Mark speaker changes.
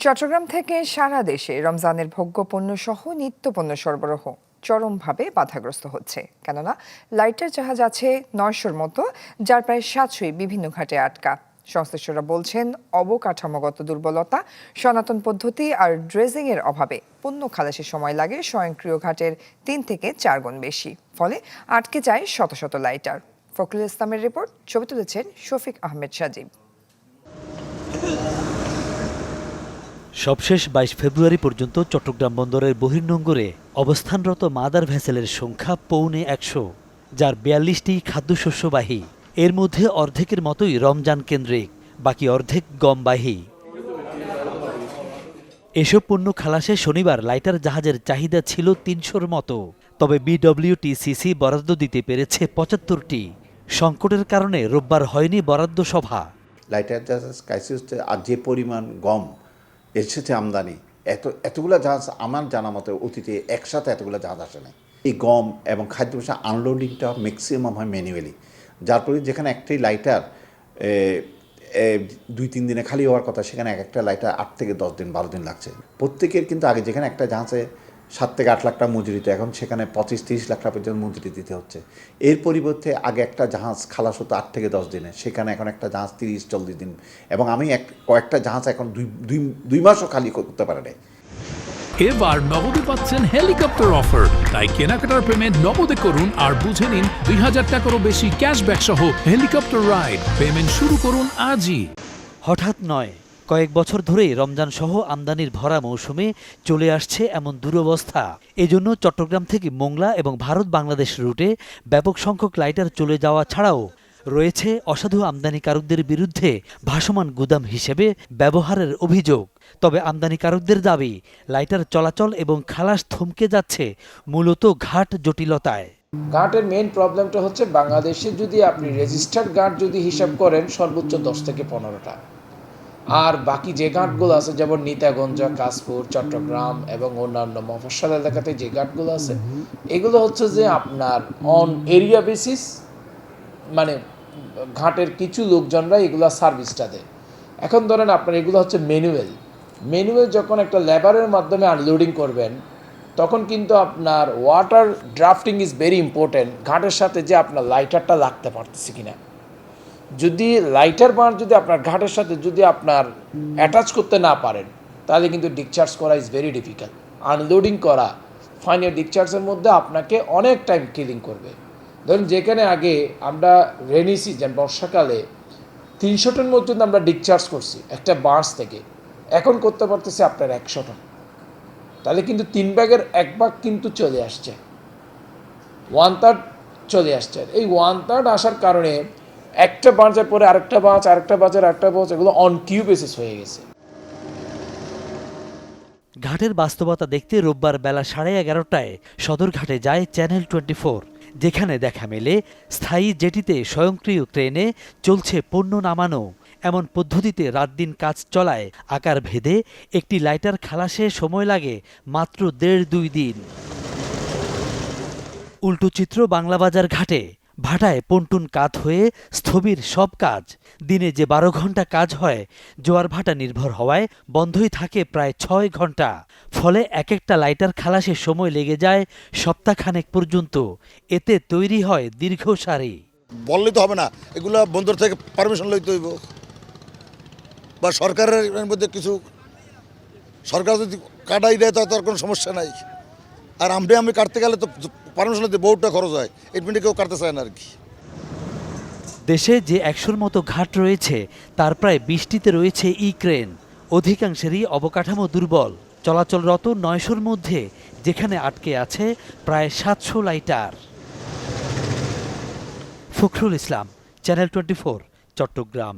Speaker 1: চট্টগ্রাম থেকে সারা দেশে রমজানের ভোগ্যপণ্য সহ নিত্যপণ্য সরবরাহ চরমভাবে বাধাগ্রস্ত হচ্ছে, কেননা লাইটার জাহাজ আছে 900-র মতো, যার প্রায় 700-ই বিভিন্ন ঘাটে আটকা। সংশ্লিষ্টরা বলছেন, অবকাঠামোগত দুর্বলতা, সনাতন পদ্ধতি আর ড্রেজিংয়ের অভাবে পণ্য খালাসের সময় লাগে স্বয়ংক্রিয় ঘাটের 3 থেকে 4 গুণ বেশি। ফলে আটকে যায় শত শত লাইটার। ফখরুল ইসলামের রিপোর্ট, ছবি তুলেছেন শফিক আহমেদ সাজিব।
Speaker 2: সবশেষ 22 ফেব্রুয়ারি পর্যন্ত চট্টগ্রাম বন্দরের বহির্নোঙরে অবস্থানরত মাদার ভেসেলের সংখ্যা পৌনে 100, যার 42টি খাদ্যশস্যবাহী। এর মধ্যে অর্ধেকের মতোই রমজান কেন্দ্রিক, বাকি অর্ধেক গমবাহী। এসব পণ্য খালাসে শনিবার লাইটার জাহাজের চাহিদা ছিল 300-র মতো, তবে বিডব্লিউটিসিসি বরাদ্দ দিতে পেরেছে 75টি। সংকটের কারণে রোববার হয়নি বরাদ্দ সভা।
Speaker 3: লাইটার জাহাজ ক্রাইসিস আর যে পরিমাণ গম এসেছে আমদানি, এতগুলো জাহাজ আমার জানা মতো অতীতে একসাথে এতগুলো জাহাজ আসে না। এই গম এবং খাদ্য আনলোডিংটা ম্যাক্সিমাম হয় ম্যানুয়ালি, যার ফলে যেখানে একটি লাইটার 2-3 দিনে খালি হওয়ার কথা, সেখানে একটা লাইটার 8 থেকে 10 দিন 12 দিন লাগছে প্রত্যেকের। কিন্তু আগে যেখানে একটা জাহাজে 7 থেকে 8 লাখ টাকা মজুরি, এখন সেখানে 25-30 লাখ টাকা পর্যন্ত মজুরি দিতে হচ্ছে। এর পরিবর্তে আগে একটা জাহাজ খালাস হতো 8 থেকে 10 দিনে, সেখানে এখন একটা জাহাজ 30-40 দিন, এবং আমি কয়েকটা জাহাজ এখন 2 মাসও খালি করতে পারে না।
Speaker 4: এবার নগদে পাচ্ছেন হেলিকপ্টার অফার, তাই কেনাকাটার পেমেন্ট নগদে করুন আর বুঝে নিন 2000 টাকারও বেশি ক্যাশব্যাক সহ হেলিকপ্টার রাইড। পেমেন্ট শুরু করুন আজই।
Speaker 2: হঠাৎ নয়, কয়েক বছর ধরেই রমজান সহ আমদানির ভরা মৌসুমে চলে আসছে এমন দুরবস্থা। এজন্য চট্টগ্রাম থেকে মোংলা এবং ভারত বাংলাদেশ রুটে ব্যাপক সংখ্যক লাইটার চলে যাওয়া ছাড়াও রয়েছে অসাধু আমদানিকারকদের বিরুদ্ধে ভাসমান গুদাম হিসেবে ব্যবহারের অভিযোগ। তবে আমদানিকারকদের দাবি, লাইটার চলাচল এবং খালাস থমকে যাচ্ছে মূলত ঘাট জটিলতায়।
Speaker 5: ঘাটের মেইন প্রবলেমটা হচ্ছে, বাংলাদেশে যদি আপনি রেজিস্টার্ড ঘাট যদি হিসাব করেন সর্বোচ্চ 10 থেকে 15টা, আর বাকি যে ঘাটগুলো আছে যেমন নিতাগঞ্জ, কাশপুর, চট্টগ্রাম এবং অন্যান্য মফস্বল এলাকাতে যে ঘাটগুলো আছে, এগুলো হচ্ছে যে আপনার অন এরিয়া বেসিস, মানে ঘাটের কিছু লোকজনরা এগুলো সার্ভিসটা দেয়। এখন ধরেন আপনার এগুলো হচ্ছে ম্যানুয়াল যখন একটা লেবারের মাধ্যমে আনলোডিং করবেন, তখন কিন্তু আপনার water drafting is very important. ঘাটের সাথে যে আপনার লাইটারটা লাগতে পারতেছে কিনা, যদি লাইটার বার যদি আপনার ঘাটের সাথে যদি আপনার অ্যাটাচ করতে না পারেন, তাহলে কিন্তু ডিসচার্জ করা ইজ ভেরি ডিফিকাল্ট। আনলোডিং করা ফাইনাল ডিসচার্জের মধ্যে আপনাকে অনেক টাইম কিলিং করবে। ধরুন যেখানে আগে আমরা রেনি সিজন বর্ষাকালে 300 টন পর্যন্ত আমরা ডিসচার্জ করছি একটা বাস থেকে, এখন করতে পারতেছি আপনার 100 টন। তাহলে কিন্তু 3 ভাগের 1 ভাগ কিন্তু চলে আসছে, 1/3 চলে আসছে। এই 1/3 আসার কারণে একটা বাঁচের পরে আরেকটা বাঁচ, এগুলো অন কিউ বেসিস হয়ে গেছে।
Speaker 2: ঘাটের বাস্তবতা দেখতে রোববার বেলা 11:30টায় সদরঘাটে যায় চ্যানেল 24, যেখানে দেখা মেলে স্থায়ী জেটিতে স্বয়ংক্রিয় ক্রেনে চলছে পণ্য নামানো। এমন পদ্ধতিতে রাত দিন কাজ চলায় আকার ভেদে একটি লাইটার খালাসে সময় লাগে মাত্র 1.5-2 দিন। উল্টো চিত্র বাংলাবাজার ঘাটে। ভাটায় পন্টুন কাত হয়ে স্থবির সব কাজ। দিনে যে 12 ঘন্টা কাজ হয়, জোয়ার ভাটা নির্ভর হওয়ায় বন্ধই থাকে প্রায় 6 ঘন্টা। ফলে এক একটা লাইটার খালাসে সময় লেগে যায় সপ্তাহখানেক পর্যন্ত। এতে তৈরি হয় দীর্ঘ সারি।
Speaker 6: বললেই তো হবে না, এগুলো বন্দর থেকে পারমিশন লইতে হইব, বা সরকারের মধ্যে কিছু, সরকার যদি কাটাই দেয় তো আর কোনো সমস্যা নাই। আর আমি কাটতে গেলে তো পারমিশন লইতে বহুটা খরচ হয়, এই মিনিটে কেউ কাটতে চায় না আর কি।
Speaker 2: দেশে যে 100-র মতো ঘাট রয়েছে, তার প্রায় 20টিতে রয়েছে ক্রেন। অধিকাংশেরই অবকাঠামো দুর্বল। চলাচলরত 900-র মধ্যে যেখানে আটকে আছে প্রায় 700 লাইটার। ফখরুল ইসলাম, চ্যানেল 24, চট্টগ্রাম।